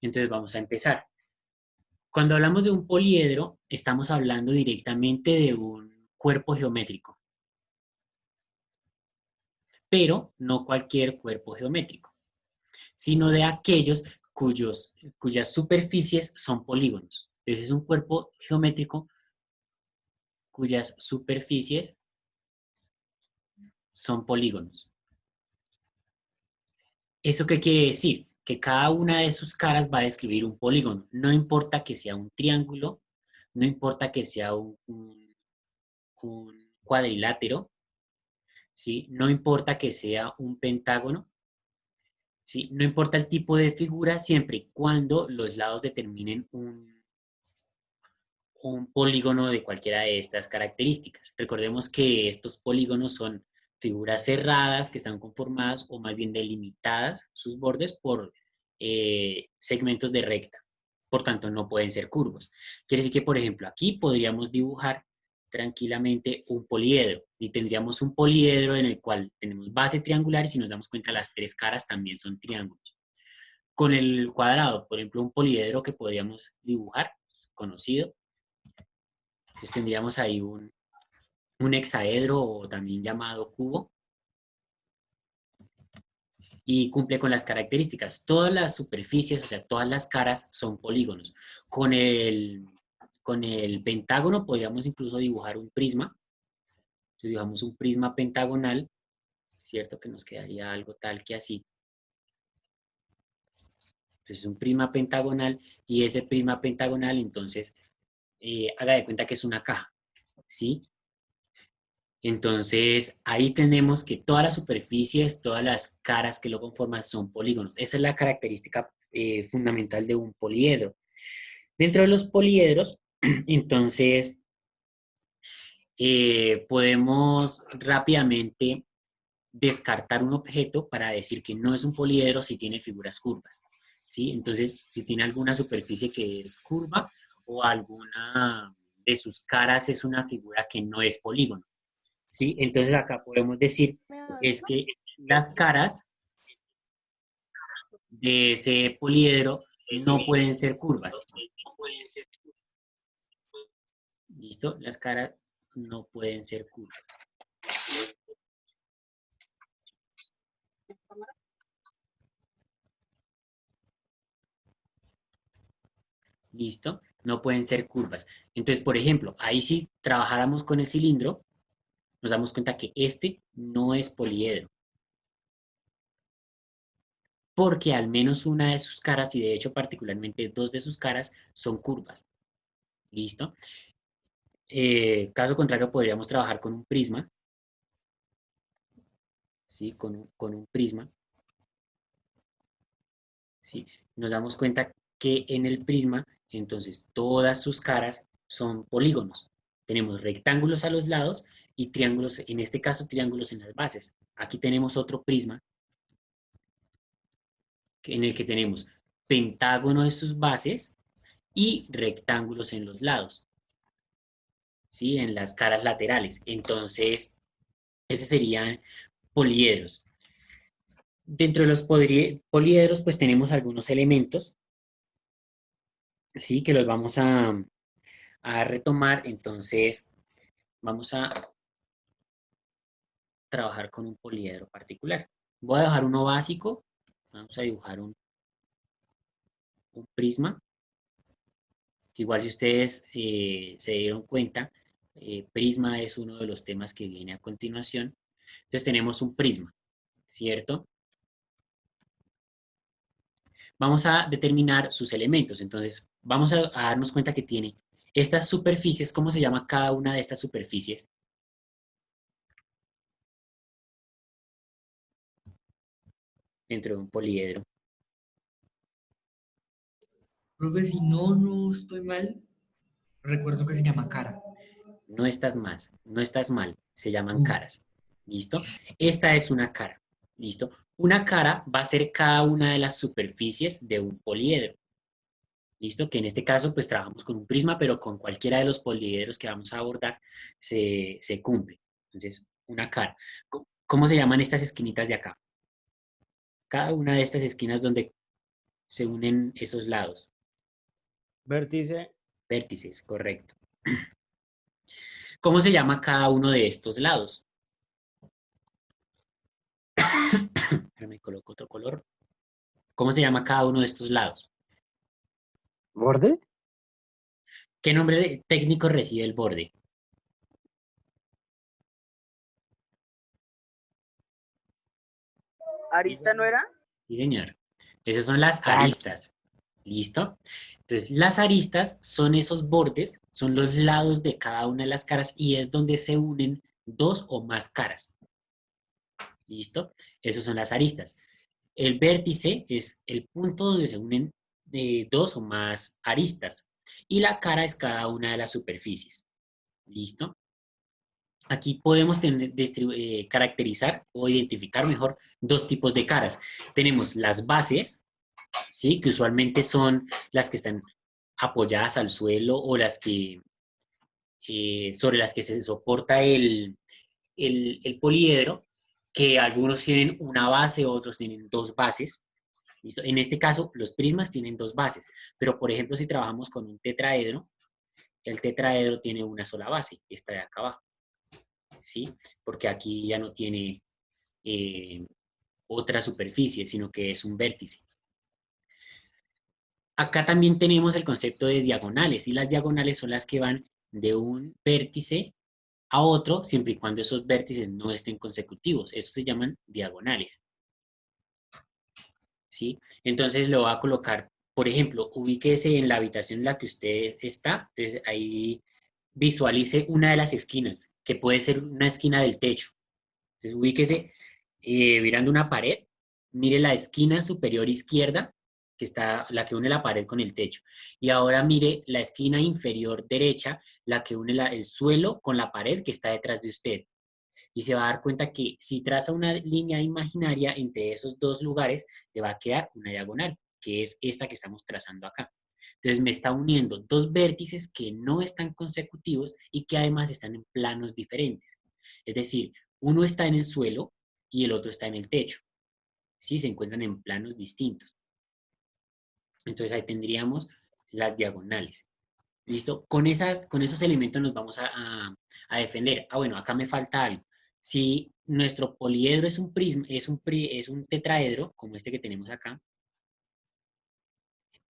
Entonces vamos a empezar. Cuando hablamos de un poliedro, estamos hablando directamente de un cuerpo geométrico, pero no cualquier cuerpo geométrico, sino de aquellos cuyas superficies son polígonos. Entonces es un cuerpo geométrico cuyas superficies son polígonos. ¿Eso qué quiere decir? Que cada una de sus caras va a describir un polígono. No importa que sea un triángulo, no importa que sea un cuadrilátero, ¿sí? No importa que sea un pentágono, ¿sí? No importa el tipo de figura, siempre y cuando los lados determinen un polígono de cualquiera de estas características. Recordemos que estos polígonos son figuras cerradas que están conformadas o más bien delimitadas sus bordes por segmentos de recta. Por tanto, no pueden ser curvos. Quiere decir que, por ejemplo, aquí podríamos dibujar tranquilamente un poliedro y tendríamos un poliedro en el cual tenemos base triangular y si nos damos cuenta las tres caras también son triángulos. Con el cuadrado, por ejemplo, un poliedro que podríamos dibujar, conocido, pues tendríamos ahí un hexaedro o también llamado cubo y cumple con las características. Todas las superficies, o sea, todas las caras son polígonos. Con el pentágono podríamos incluso dibujar un prisma. Entonces dibujamos un prisma pentagonal, ¿cierto? Que nos quedaría algo tal que así. Entonces un prisma pentagonal y ese prisma pentagonal, entonces, haga de cuenta que es una caja, ¿sí? Entonces, ahí tenemos que todas las superficies, todas las caras que lo conforman son polígonos. Esa es la característica fundamental de un poliedro. Dentro de los poliedros, entonces, podemos rápidamente descartar un objeto para decir que no es un poliedro si tiene figuras curvas, ¿sí? Entonces, si tiene alguna superficie que es curva o alguna de sus caras es una figura que no es polígono. ¿Sí? Entonces acá podemos decir es que las caras de ese poliedro no pueden ser curvas. ¿Listo? Las caras no pueden ser curvas. ¿Listo? No pueden ser curvas. Entonces, por ejemplo, ahí si trabajáramos con el cilindro, nos damos cuenta que este no es poliedro. Porque al menos una de sus caras, y de hecho particularmente dos de sus caras, son curvas. ¿Listo? Caso contrario, podríamos trabajar con un prisma, ¿sí? Con un prisma, ¿sí? Nos damos cuenta que en el prisma, entonces, todas sus caras son polígonos. Tenemos rectángulos a los lados y triángulos, en este caso, triángulos en las bases. Aquí tenemos otro prisma en el que tenemos pentágono de sus bases y rectángulos en los lados, ¿sí? En las caras laterales. Entonces, ese serían poliedros. Dentro de los poliedros, pues tenemos algunos elementos, ¿sí? Que los vamos a retomar. Entonces, vamos a trabajar con un poliedro particular. Voy a dejar uno básico. Vamos a dibujar un prisma. Igual si ustedes se dieron cuenta, prisma es uno de los temas que viene a continuación. Entonces tenemos un prisma, ¿cierto? Vamos a determinar sus elementos. Entonces, vamos a darnos cuenta que tiene estas superficies. ¿Cómo se llama cada una de estas superficies? Dentro de un poliedro. Profe, si no estoy mal, recuerdo que se llama cara. No estás mal, se llaman Uh, caras. ¿Listo? Esta es una cara. ¿Listo? Una cara va a ser cada una de las superficies de un poliedro. ¿Listo? Que en este caso, pues trabajamos con un prisma, pero con cualquiera de los poliedros que vamos a abordar se cumple. Entonces, una cara. ¿Cómo se llaman estas esquinitas de acá? Cada una de estas esquinas donde se unen esos lados. Vértice. Vértices, correcto. ¿Cómo se llama cada uno de estos lados? Me coloco otro color. ¿Cómo se llama cada uno de estos lados? ¿Borde? ¿Qué nombre técnico recibe el borde? ¿Arista no era? Sí, señor. Esas son las aristas. ¿Listo? Entonces, las aristas son esos bordes, son los lados de cada una de las caras y es donde se unen dos o más caras. ¿Listo? Esas son las aristas. El vértice es el punto donde se unen dos o más aristas y la cara es cada una de las superficies. ¿Listo? Aquí podemos caracterizar o identificar mejor dos tipos de caras. Tenemos las bases, ¿sí? Que usualmente son las que están apoyadas al suelo o las que sobre las que se soporta el poliedro, que algunos tienen una base, otros tienen dos bases. ¿Listo? En este caso, los prismas tienen dos bases, pero por ejemplo, si trabajamos con un tetraedro, el tetraedro tiene una sola base, esta de acá abajo, ¿sí? Porque aquí ya no tiene otra superficie, sino que es un vértice. Acá también tenemos el concepto de diagonales, y las diagonales son las que van de un vértice a otro, siempre y cuando esos vértices no estén consecutivos. Estos se llaman diagonales. ¿Sí? Entonces lo voy a colocar, por ejemplo, ubíquese en la habitación en la que usted está, entonces ahí visualice una de las esquinas, que puede ser una esquina del techo. Entonces ubíquese mirando una pared, mire la esquina superior izquierda, que está la que une la pared con el techo. Y ahora mire la esquina inferior derecha, la que une el suelo con la pared que está detrás de usted. Y se va a dar cuenta que si traza una línea imaginaria entre esos dos lugares, le va a quedar una diagonal, que es esta que estamos trazando acá. Entonces me está uniendo dos vértices que no están consecutivos y que además están en planos diferentes. Es decir, uno está en el suelo y el otro está en el techo. ¿Sí? Se encuentran en planos distintos. Entonces ahí tendríamos las diagonales. ¿Listo? Con esos elementos nos vamos a defender. Ah, bueno, acá me falta algo. Si nuestro poliedro es un prisma, es un tetraedro, como este que tenemos acá,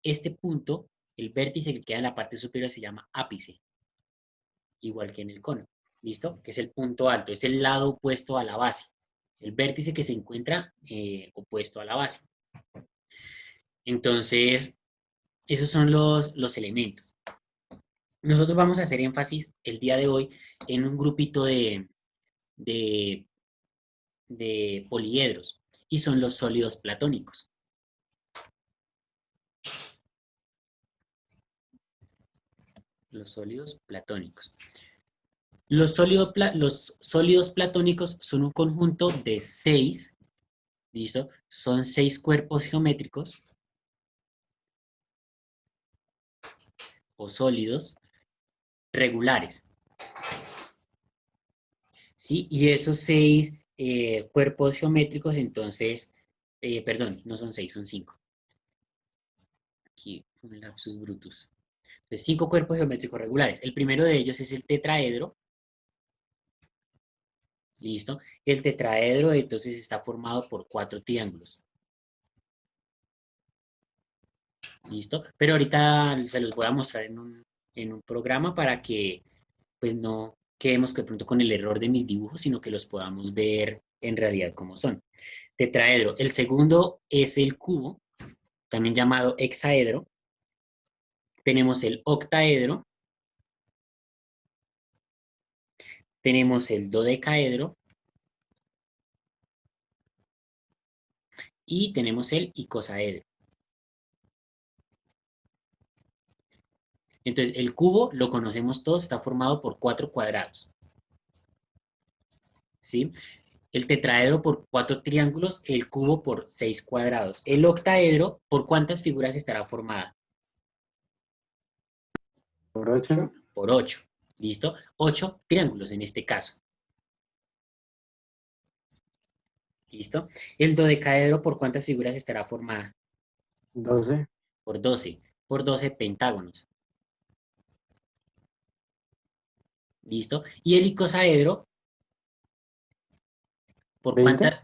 este punto, el vértice que queda en la parte superior se llama ápice, igual que en el cono. ¿Listo? Que es el punto alto, es el lado opuesto a la base. El vértice que se encuentra opuesto a la base. Entonces, esos son los elementos. Nosotros vamos a hacer énfasis el día de hoy en un grupito de, de poliedros y son los sólidos platónicos. Los sólidos platónicos. Los sólidos platónicos son un conjunto de 6, ¿listo? Son 6 cuerpos geométricos o sólidos regulares. ¿Sí? Y esos 6 cuerpos geométricos, entonces, perdón, no son 6, son 5. Aquí un lapsus brutus. Entonces, 5 cuerpos geométricos regulares. El primero de ellos es el tetraedro. ¿Listo? El tetraedro entonces está formado por 4 triángulos. ¿Listo? Pero ahorita se los voy a mostrar en un programa para que pues no quedemos de pronto con el error de mis dibujos, sino que los podamos ver en realidad como son. Tetraedro. El segundo es el cubo, también llamado hexaedro. Tenemos el octaedro. Tenemos el dodecaedro. Y tenemos el icosaedro. Entonces, el cubo, lo conocemos todos, está formado por 4 cuadrados. ¿Sí? El tetraedro por 4 triángulos, el cubo por 6 cuadrados. El octaedro, ¿por cuántas figuras estará formada? Por 8. Por 8. ¿Listo? 8 triángulos en este caso. ¿Listo? El dodecaedro, ¿por cuántas figuras estará formada? 12. por 12 pentágonos. ¿Listo? Y el icosaedro, ¿por 20. cuántas?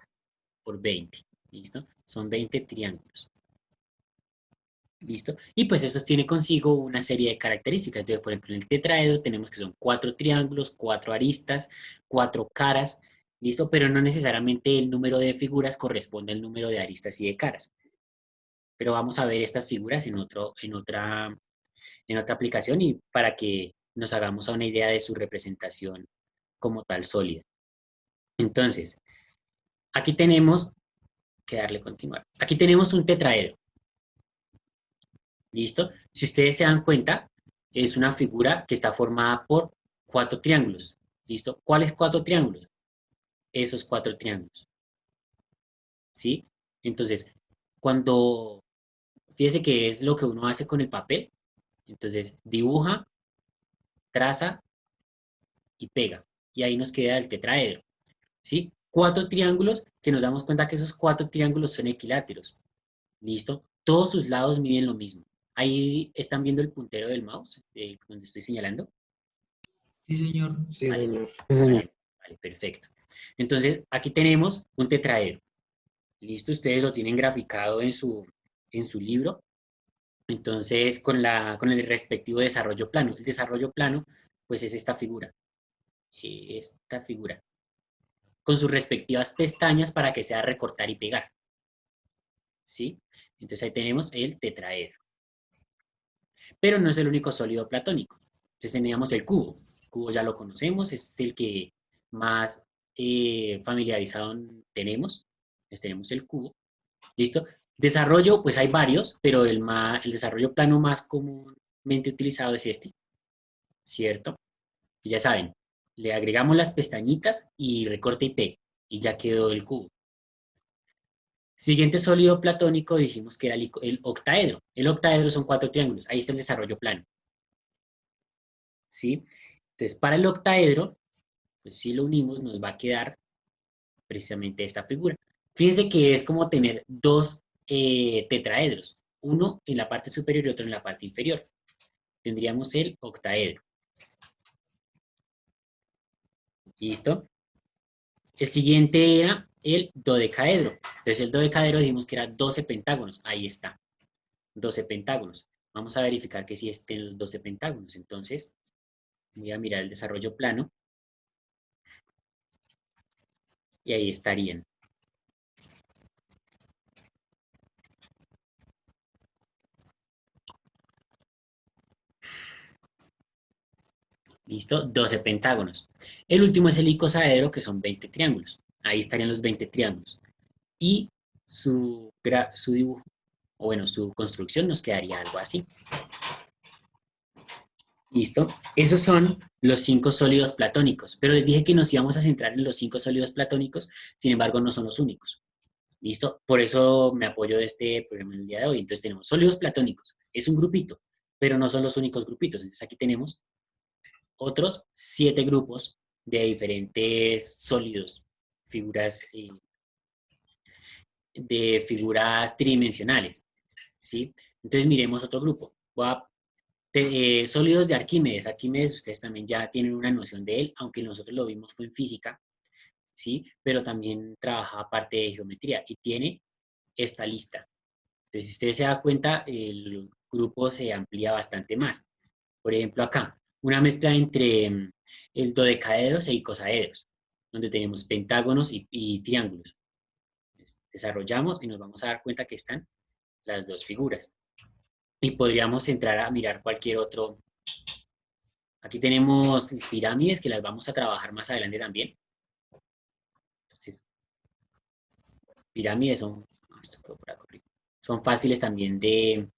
Por 20. ¿Listo? Son 20 triángulos. ¿Listo? Y pues eso tiene consigo una serie de características. Entonces, por ejemplo, en el tetraedro tenemos que son 4 triángulos, 4 aristas, 4 caras, ¿listo? Pero no necesariamente el número de figuras corresponde al número de aristas y de caras. Pero vamos a ver estas figuras en otra aplicación y para que nos hagamos una idea de su representación como tal sólida. Entonces, aquí tenemos que darle continuar. Aquí tenemos un tetraedro. ¿Listo? Si ustedes se dan cuenta, es una figura que está formada por 4 triángulos. ¿Listo? ¿Cuáles 4 triángulos? Esos 4 triángulos. ¿Sí? Entonces, cuando, fíjese que es lo que uno hace con el papel, entonces dibuja, traza y pega. Y ahí nos queda el tetraedro. ¿Sí? 4 triángulos que nos damos cuenta que esos 4 triángulos son equiláteros. ¿Listo? Todos sus lados miden lo mismo. Ahí están viendo el puntero del mouse, donde estoy señalando. Sí, señor. Sí, Vale, señor. Sí, señor. vale, perfecto. Entonces, aquí tenemos un tetraedro. ¿Listo? Ustedes lo tienen graficado en su libro. Entonces, con el respectivo desarrollo plano. El desarrollo plano, pues es esta figura. Esta figura. Con sus respectivas pestañas para que sea recortar y pegar. ¿Sí? Entonces ahí tenemos el tetraedro. Pero no es el único sólido platónico. Entonces teníamos el cubo. El cubo ya lo conocemos, es el que más familiarizado tenemos. Entonces tenemos el cubo. ¿Listo? Desarrollo, pues hay varios, pero el desarrollo plano más comúnmente utilizado es este, ¿cierto? Y ya saben, le agregamos las pestañitas y recorte y pegue, y ya quedó el cubo. Siguiente sólido platónico dijimos que era el octaedro. El octaedro son 4 triángulos, ahí está el desarrollo plano. ¿Sí? Entonces, para el octaedro, pues si lo unimos, nos va a quedar precisamente esta figura. Fíjense que es como tener dos tetraedros, uno en la parte superior y otro en la parte inferior. Tendríamos el octaedro. ¿Listo? El siguiente era el dodecaedro. Entonces, el dodecaedro dijimos que era 12 pentágonos. Ahí está, 12 pentágonos. Vamos a verificar que sí estén los 12 pentágonos. Entonces, voy a mirar el desarrollo plano y ahí estarían. ¿Listo? 12 pentágonos. El último es el icosaedro, que son 20 triángulos. Ahí estarían los 20 triángulos. Y su dibujo, o bueno, su construcción nos quedaría algo así. ¿Listo? Esos son los 5 sólidos platónicos. Pero les dije que nos íbamos a centrar en los 5 sólidos platónicos, sin embargo, no son los únicos. ¿Listo? Por eso me apoyo de este programa en el día de hoy. Entonces tenemos sólidos platónicos. Es un grupito, pero no son los únicos grupitos. Entonces aquí tenemos otros 7 grupos de diferentes sólidos, de figuras tridimensionales, ¿sí? Entonces miremos otro grupo. Sólidos de Arquímedes. Arquímedes, ustedes también ya tienen una noción de él, aunque nosotros lo vimos fue en física, ¿sí? Pero también trabajaba parte de geometría y tiene esta lista. Entonces, si ustedes se dan cuenta, el grupo se amplía bastante más. Por ejemplo, acá, una mezcla entre el dodecaedros e icosaedros, donde tenemos pentágonos y triángulos. Entonces, desarrollamos y nos vamos a dar cuenta que están las dos figuras. Y podríamos entrar a mirar cualquier otro. Aquí tenemos pirámides que las vamos a trabajar más adelante también. Entonces, pirámides son fáciles también de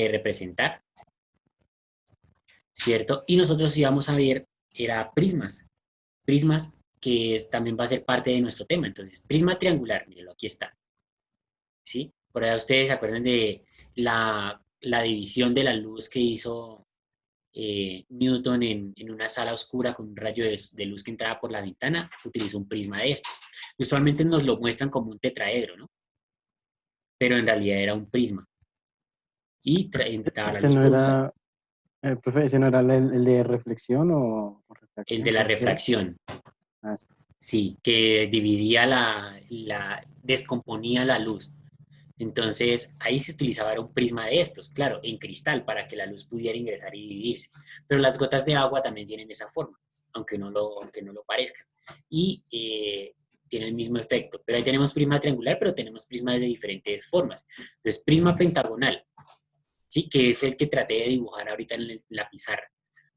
representar, ¿cierto? Y nosotros íbamos a ver, era prismas que también va a ser parte de nuestro tema. Entonces, prisma triangular, mírenlo, aquí está, ¿sí? Por ahí ustedes se acuerdan de la división de la luz que hizo Newton en una sala oscura con un rayo de luz que entraba por la ventana, utilizó un prisma de estos. Usualmente nos lo muestran como un tetraedro, ¿no? pero en realidad era un prisma. Y entraba la Ese luz no por un lado. era, profe, ese no era el de reflexión o El de refracción, la creo que era. refracción, Ah, sí. sí, que dividía descomponía la luz. Entonces, ahí se utilizaba era un prisma de estos, claro, en cristal, para que la luz pudiera ingresar y dividirse. Pero las gotas de agua también tienen esa forma, aunque no lo parezca. Y tiene el mismo efecto. Pero ahí tenemos prisma triangular, pero tenemos prismas de diferentes formas. Entonces, prisma pentagonal, ¿sí? Que es el que traté de dibujar ahorita en la pizarra.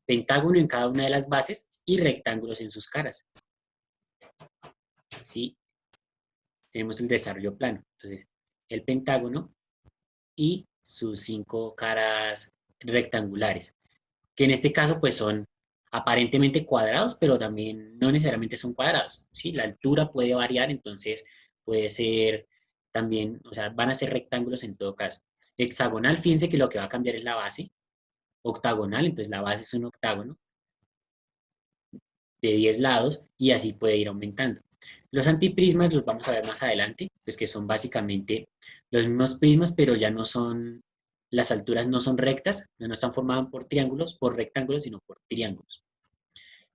Pentágono en cada una de las bases y rectángulos en sus caras, ¿sí? Tenemos el desarrollo plano. Entonces, el pentágono y sus 5 caras rectangulares, que en este caso pues son aparentemente cuadrados, pero también no necesariamente son cuadrados, ¿sí? La altura puede variar, entonces puede ser también, o sea, van a ser rectángulos en todo caso. Hexagonal, fíjense que lo que va a cambiar es la base. Octagonal, entonces la base es un octágono de 10 lados y así puede ir aumentando. Los antiprismas los vamos a ver más adelante, pues que son básicamente los mismos prismas, pero ya no son, las alturas no son rectas, no están formadas por rectángulos, sino por triángulos.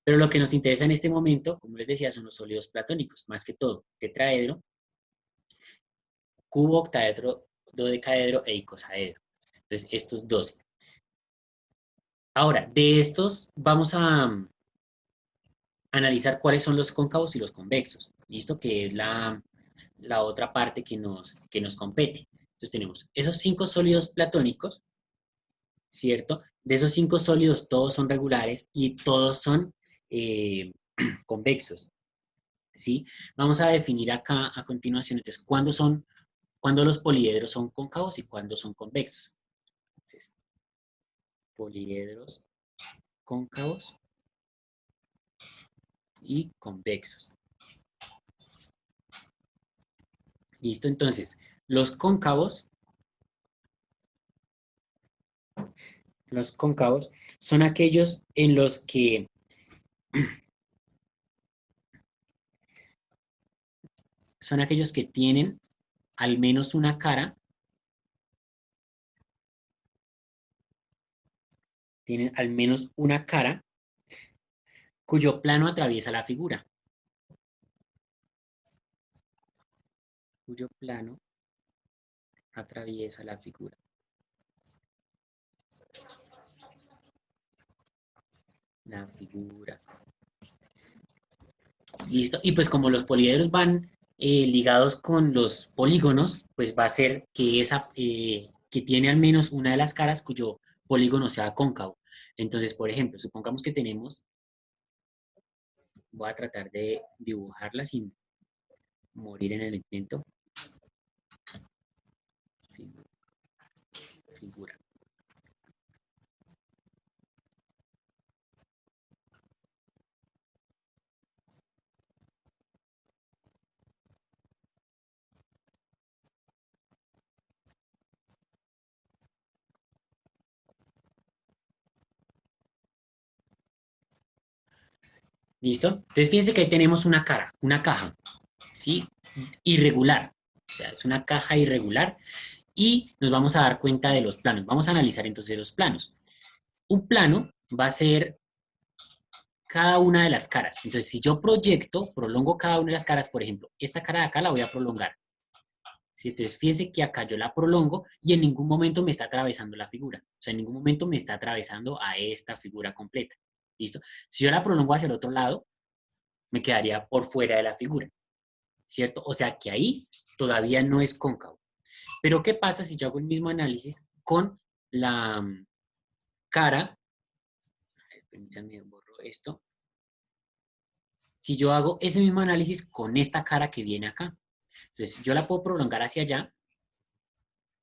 Pero lo que nos interesa en este momento, como les decía, son los sólidos platónicos, más que todo, tetraedro, cubo, octaedro, dodecaedro e icosaedro. Entonces, estos 12. Ahora, de estos vamos a analizar cuáles son los cóncavos y los convexos. ¿Listo? Que es la otra parte que nos compete. Entonces tenemos esos 5 sólidos platónicos, ¿cierto? De esos 5 sólidos todos son regulares y todos son convexos, ¿sí? Vamos a definir acá a continuación, entonces, cuándo los poliedros son cóncavos y cuándo son convexos. Entonces, poliedros cóncavos y convexos. ¿Listo? Entonces, los cóncavos son aquellos en los que tienen al menos una cara, cuyo plano atraviesa la figura. Cuyo plano atraviesa la figura. La figura. Listo. Y pues como los poliedros van ligados con los polígonos, pues va a ser que tiene al menos una de las caras cuyo polígono sea cóncavo. Entonces, por ejemplo, supongamos que tenemos, voy a tratar de dibujarla sin morir en el intento. Figura. ¿Listo? Entonces fíjense que ahí tenemos una cara, una caja, ¿sí? Irregular. O sea, es una caja irregular y nos vamos a dar cuenta de los planos. Vamos a analizar entonces los planos. Un plano va a ser cada una de las caras. Entonces, si yo prolongo cada una de las caras, por ejemplo, esta cara de acá la voy a prolongar. ¿Sí? Entonces, fíjense que acá yo la prolongo y en ningún momento me está atravesando la figura. O sea, en ningún momento me está atravesando a esta figura completa. ¿Listo? Si yo la prolongo hacia el otro lado, me quedaría por fuera de la figura. ¿Cierto? O sea que ahí todavía no es cóncavo. Pero ¿qué pasa si yo hago el mismo análisis con la cara? Permítanme, borro esto. Si yo hago ese mismo análisis con esta cara que viene acá, entonces yo la puedo prolongar hacia allá,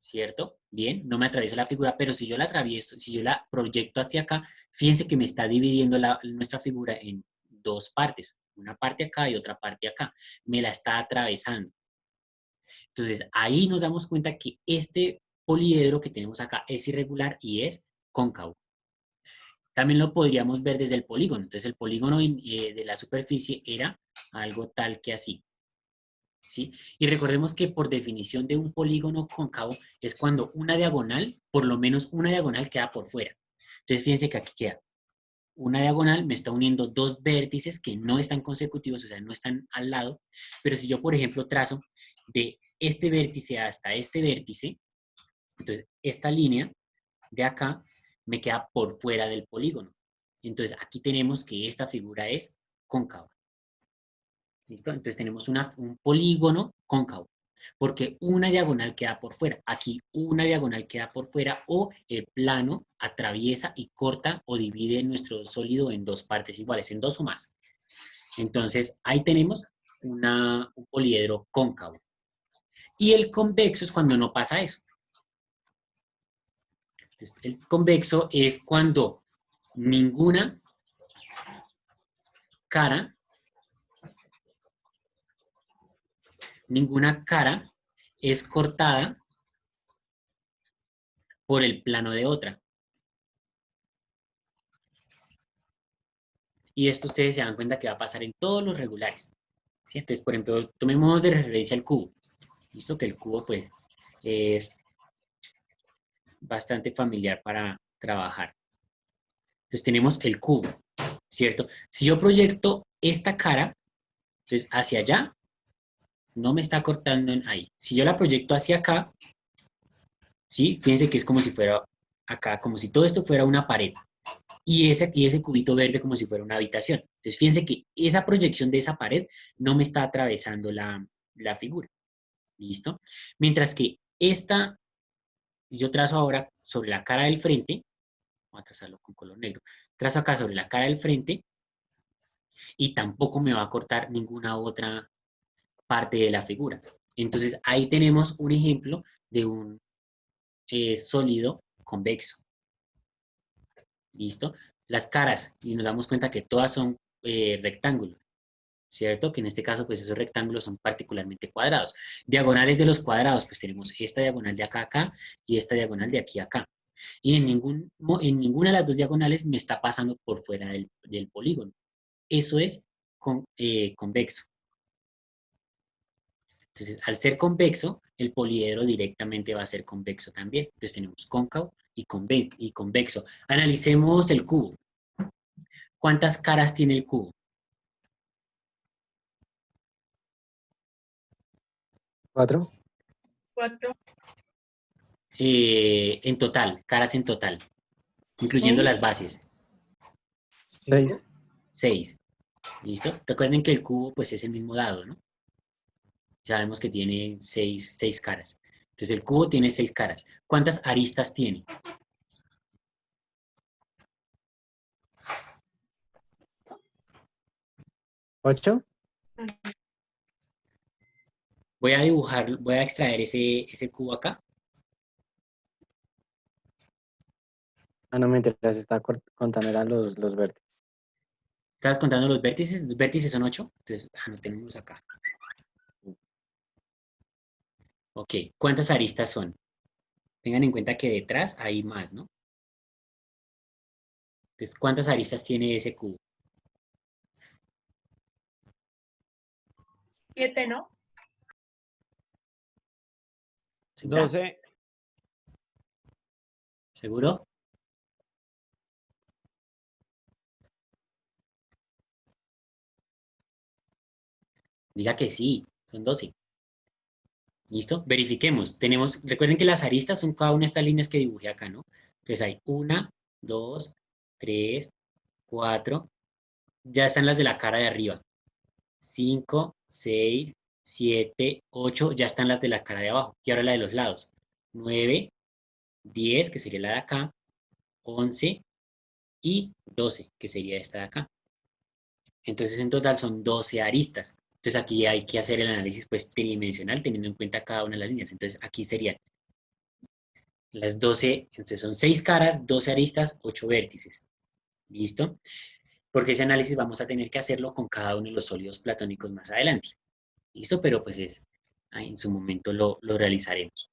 ¿cierto? Bien, no me atraviesa la figura, pero si yo la atravieso, si yo la proyecto hacia acá, fíjense que me está dividiendo nuestra figura en dos partes, una parte acá y otra parte acá. Me la está atravesando. Entonces, ahí nos damos cuenta que este poliedro que tenemos acá es irregular y es cóncavo. También lo podríamos ver desde el polígono. Entonces, el polígono de la superficie era algo tal que así. ¿sí? Y recordemos que por definición de un polígono cóncavo es cuando una diagonal, por lo menos una diagonal queda por fuera. Entonces fíjense que aquí queda una diagonal, me está uniendo dos vértices que no están consecutivos, o sea, no están al lado, pero si yo, por ejemplo, trazo de este vértice hasta este vértice, entonces esta línea de acá me queda por fuera del polígono. Entonces aquí tenemos que esta figura es cóncava. ¿Listo? Entonces tenemos un polígono cóncavo, porque una diagonal queda por fuera. Aquí una diagonal queda por fuera o el plano atraviesa y corta o divide nuestro sólido en dos partes iguales, en dos o más. Entonces ahí tenemos un poliedro cóncavo. Y el convexo es cuando no pasa eso. Entonces, el convexo es cuando ninguna cara es cortada por el plano de otra. Y esto ustedes se dan cuenta que va a pasar en todos los regulares, ¿sí? Entonces, por ejemplo, tomemos de referencia el cubo. Listo, que el cubo pues es bastante familiar para trabajar. Entonces tenemos el cubo, ¿cierto? Si yo proyecto esta cara, entonces hacia allá, no me está cortando en ahí. Si yo la proyecto hacia acá, ¿sí? Fíjense que es como si fuera acá, como si todo esto fuera una pared. Y ese cubito verde como si fuera una habitación. Entonces, fíjense que esa proyección de esa pared no me está atravesando la figura. ¿Listo? Mientras que esta, yo trazo ahora sobre la cara del frente, voy a trazarlo con color negro, trazo acá sobre la cara del frente y tampoco me va a cortar ninguna otra parte de la figura. Entonces, ahí tenemos un ejemplo de un sólido convexo. ¿Listo? Las caras, y nos damos cuenta que todas son rectángulos, ¿cierto? Que en este caso, pues esos rectángulos son particularmente cuadrados. Diagonales de los cuadrados, pues tenemos esta diagonal de acá a acá y esta diagonal de aquí a acá. Y en ninguna de las dos diagonales me está pasando por fuera del polígono. Eso es convexo. Entonces, al ser convexo, el poliedro directamente va a ser convexo también. Entonces tenemos cóncavo y convexo. Analicemos el cubo. ¿Cuántas caras tiene el cubo? 4, 4, En total, caras en total, incluyendo las bases. 6. 6. ¿Listo? Recuerden que el cubo pues es el mismo dado, ¿no? Sabemos que tiene 6 caras. Entonces el cubo tiene 6 caras. ¿Cuántas aristas tiene? 8. Voy a dibujar, voy a extraer ese cubo acá. Ah, no me interesa, está contando eran los vértices. ¿Estabas contando los vértices? Los vértices son 8. Entonces, anotémoslos acá. Ok, ¿cuántas aristas son? Tengan en cuenta que detrás hay más, ¿no? Entonces, ¿cuántas aristas tiene ese cubo? 7, ¿no? ¿Segura? 12, ¿Seguro? Diga que sí, son 12. ¿Listo? Verifiquemos. Recuerden que las aristas son cada una de estas líneas que dibujé acá, ¿no? Entonces hay 1, 2, 3, 4. Ya están las de la cara de arriba. 5, 6, 7, 8. Ya están las de la cara de abajo. Y ahora la de los lados. 9, 10, que sería la de acá. 11 y 12, que sería esta de acá. Entonces en total son 12 aristas. Entonces aquí hay que hacer el análisis pues tridimensional teniendo en cuenta cada una de las líneas. Entonces aquí serían las 12, entonces son 6 caras, 12 aristas, 8 vértices. ¿Listo? Porque ese análisis vamos a tener que hacerlo con cada uno de los sólidos platónicos más adelante. ¿Listo? Pero pues en su momento lo realizaremos.